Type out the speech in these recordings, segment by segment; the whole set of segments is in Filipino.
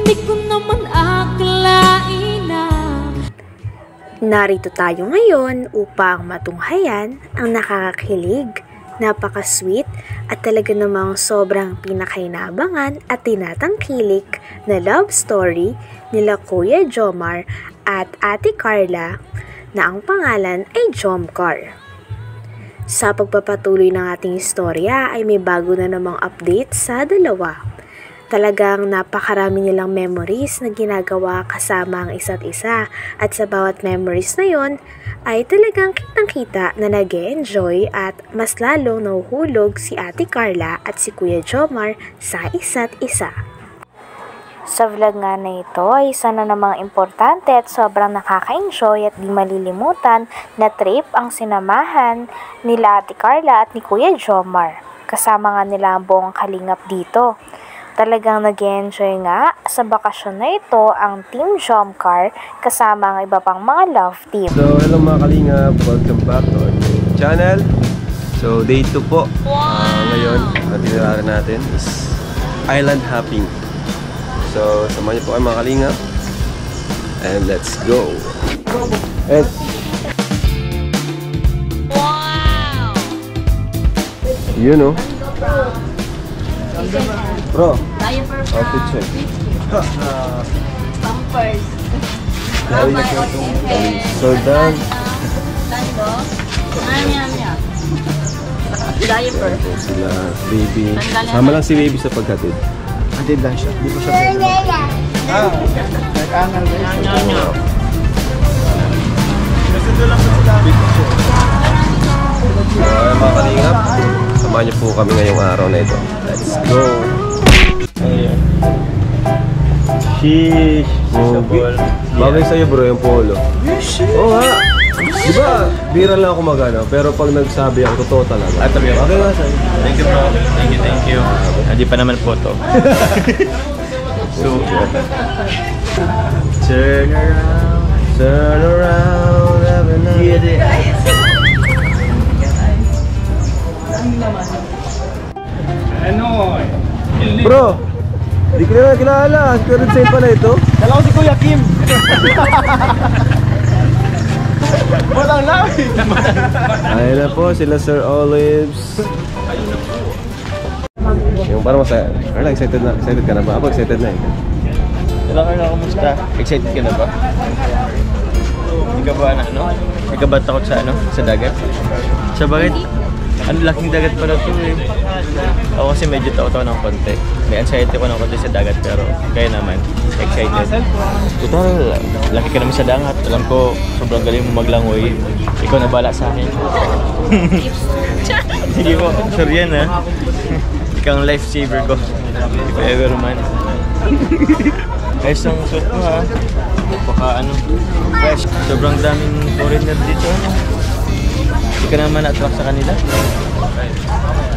Di ko naman akalain na Narito tayo ngayon upang matunghayan ang nakakakilig, napaka-sweet at talaga namang sobrang pinakainabangan at tinatangkilik na love story nila Kuya Jomar at Ate Carla na ang pangalan ay Jomcar. Sa pagpapatuloy ng ating istorya ay may bago na namang update sa dalawa. Talagang napakarami nilang memories na ginagawa kasama ang isa't isa at sa bawat memories na yon ay talagang kitang-kita na nag-e-enjoy at mas lalong nahuhulog si Ate Carla at si Kuya Jomar sa isa't isa. Sa vlog nga na ito ay isa na namang importante at sobrang nakaka-enjoy at di malilimutan na trip ang sinamahan nila Ate Carla at ni Kuya Jomar. Kasama nga nila ang buong kalingap dito. Talagang nag-enjoy nga sa bakasyon na ito ang Team Jomcar kasama ang iba pang mga love team. So hello mga kalingap, welcome back to our channel. So day 2 po. Ngayon, ang tiniraran natin is island hopping. So samahan niyo po kayo mga kalingap. And let's go! And wow! You know. Bro, outfit check. Pampers. So done. Diaper. Sila, baby. Sama lang si baby sa paghatid. Hatid lang siya. Hindi ko siya pwede. Nag-angal ba siya? Nasundo lang po sila. So mga kalingap, samahan niyo po kami ngayong araw na ito. Let's go! Ayan. Sheesh. Bagay sa'yo bro yung polo. Oo nga. Diba, bira lang ako magano, pero pag nagsabi ako, totoo talaga. At sabi ako, okay nga sa'yo. thank you bro. Thank you. Hindi pa naman po to. So, turn around every night. Bro, di ko na kilala. Spirit Saint pala ito. Kala ko si Kuya Kim. Walang lawi. Ayun na po, sila Sir Olives. Yung parang masaya. Carla, excited ka na ba? Ako excited na eh. Hello Carla, kumusta? Excited ka na ba? Hindi ka ba ano? Hindi ka ba takot sa sa dagat? Sa bakit? Ang laking dagat pala ito eh. Ako kasi medyo takot ako ng konti. May anxiety ko ng konti sa dagat pero kaya naman, excited. Total, laki ka naman sa dagat. Alam ko, sobrang galing mo maglangoy. Ikaw na bala sa akin. Sige po, sure yan ha. Ikaw ang lifesaver ko. If ever man. Ayos ang suit mo ha. Baka fresh. Sobrang daming foreigner dito. Hindi ka naman na-attract sa kanila.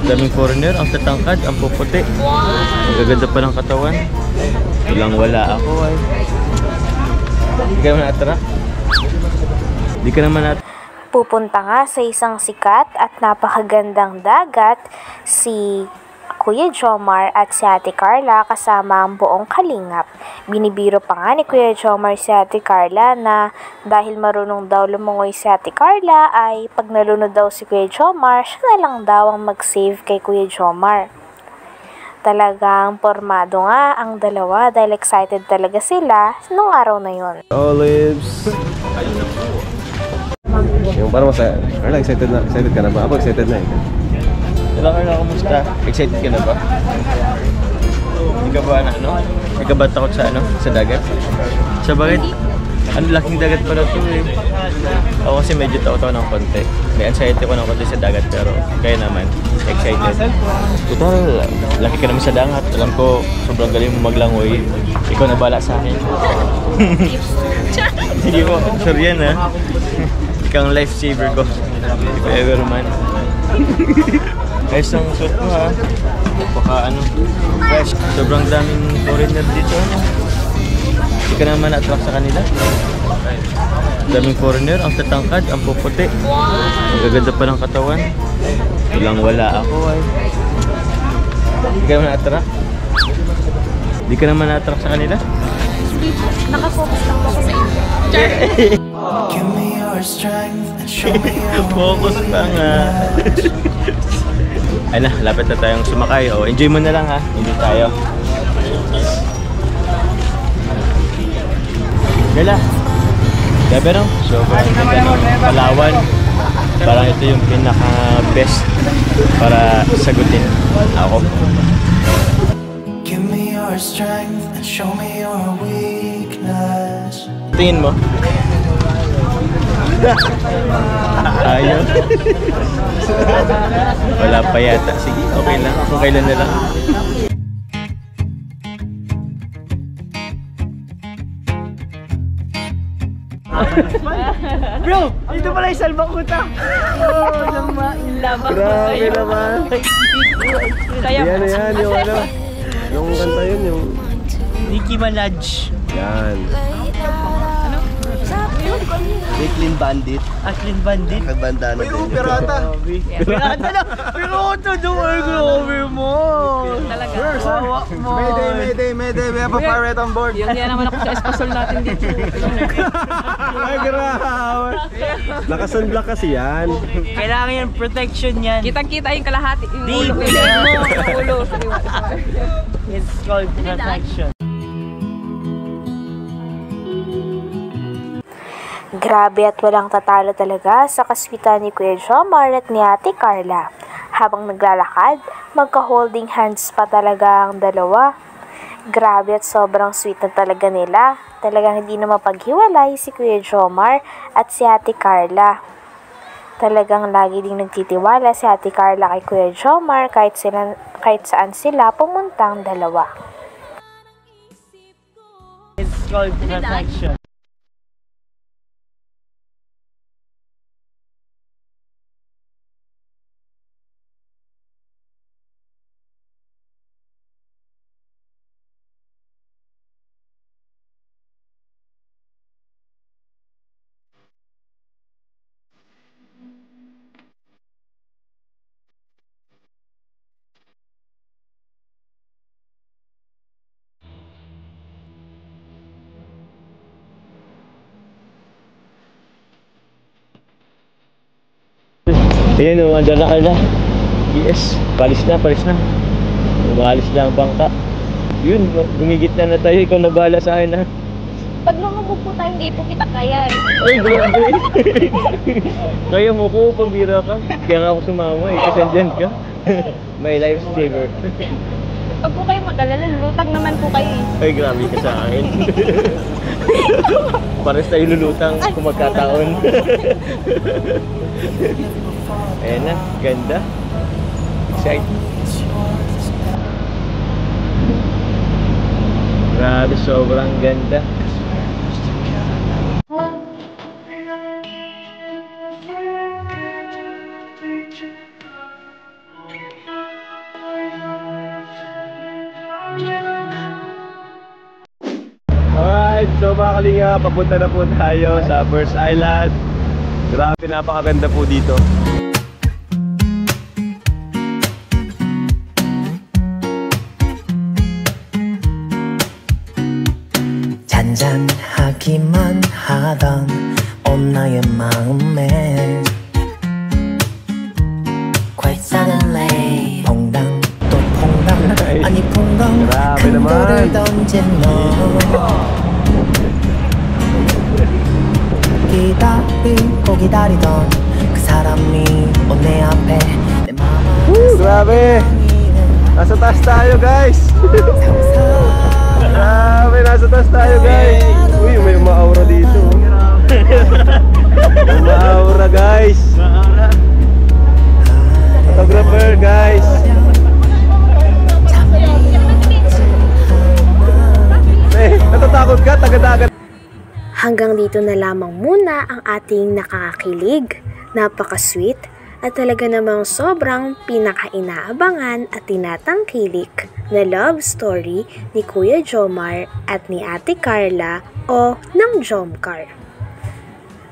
Daming foreigner, ang tatangkad, ang puputi. Ang gaganda pa ng katawan. Walang wala ako ay. Hindi ka naman na-attract. Hindi ka naman na-attract. Pupunta nga sa isang sikat at napakagandang dagat si Kuya Jomar at si Ate Carla kasama ang buong kalingap. Binibiro pa nga ni Kuya Jomar si Ate Carla na dahil marunong daw lumungoy si Ate Carla ay pag nalunod daw si Kuya Jomar, siya na lang daw ang mag-save kay Kuya Jomar. Talagang pormado nga ang dalawa dahil excited talaga sila nung araw na yon. Olives. Yung parang masaya. Carla, excited ka na ba? Ako excited na eh. Hello Carla, kumusta? Excited ka na ba? Hindi ka ba Hindi ka ba takot sa sa dagat? Sa bakit? Ang laking dagat pala ito eh. Ako kasi medyo takot ako ng konti. May anxiety ko ng konti sa dagat pero kaya naman, excited. Total, laki ka naman sa dagat. Alam ko, sobrang galing mo maglangoy. Ikaw na bala sa akin. Sige po, sure yan ha. Ikaw ang lifesaver ko. If ever man. Ayos ang suit mo ha. Baka fresh. Sobrang daming foreigner dito. Hindi ka naman na-attract sa kanila. Daming foreigner, ang tatangkad, ang puputi. Ang gaganda pa ng katawan. Walang wala ako ay. Hindi ka naman na-attract. Di ka naman natrack sa kanila? Nakafocus lang po ako sa inyo. Give me your strength and show me your Focus ka nga. Ay na, lapit na tayong sumakay. O, enjoy mo na lang ha. Enjoy tayo. Gala. Pero, sobrang ganda ng Palawan. Parang ito yung pinaka-best para sagutin ako. Give me your strength and show me your weakness. Tingin mo? Ayaw. Wala pa yata. Sige, okay lang. Kung kailan na lang. Bro, dito pala yung salbang kuta. Grabe naman. Yan, yung ano. Yung kanta yun, yung... Nicki Minaj. Yan. Clean Bandit. Aslin Bandit. Nagbandana din. Pirata lang. Pirata daw ay grabe mo. Talaga. Wawa mo. Mayday. We have a pirate on board. Yung yan naman ako sa espasol natin dito. Ay, grabe. Naka-sunblock kasi yan. Kailangan yan protection yan. Kitang-kita yung kalahati. Yung Di, ulo. pwede. Yung ulo. It's called protection. Grabe at walang tatalo talaga sa kaswitan ni Kuya Jomar at ni Ate Carla. Habang naglalakad, magka-holding hands pa talaga ang dalawa. Grabe at sobrang sweet na talaga nila. Talagang hindi na mapaghiwalay si Kuya Jomar at si Ate Carla. Talagang lagi ding nagtitiwala si Ate Carla kay Kuya Jomar kahit saan sila pumuntang dalawa. It's called protection. Ayan o, andyan na ka na. Yes, palis na. Umalis na ang bangka. Yun, gumigit na tayo. Ikaw na bahala sa akin ha. Pag lumabog po tayo, hindi po kita kaya. Ay, grabe. Kaya mo ko, pambira ka. Kaya nga ako sumama eh, kasi andyan ka. My lifesaver. Pag po kayo mag-alala, lutang naman po kayo. Ay, grabe ka sa akin. Pares tayo lulutang kung magkataon. Ayan na, ganda. Excited. Grabe, sobrang ganda. Alright, so mga kalinga, papunta na po tayo sa First Island. Grabe, napakaganda po dito. 잔잔하기만 하던 온 나의 마음에 Quite suddenly 퐁당 또 퐁당 아니 퐁당 Grabe 큰 naman. 돌을 던진 너 기다리던 그 사람이 온 내 앞에 내 마음을 Grabe! Nasa taas tayo, guys! Grabe, nasa taas tayo, guys! Uy, may ma-aura dito. May ma-aura, guys! Photographer, guys! Natatakot ka? Tagadagat! Hanggang dito na lamang muna ang ating nakakakilig, napaka-sweet, at talaga namang sobrang pinaka-inaabangan at tinatangkilik na love story ni Kuya Jomar at ni Ate Carla o ng Jomcar.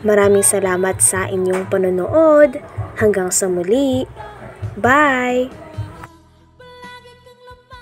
Maraming salamat sa inyong panonood. Hanggang sa muli. Bye!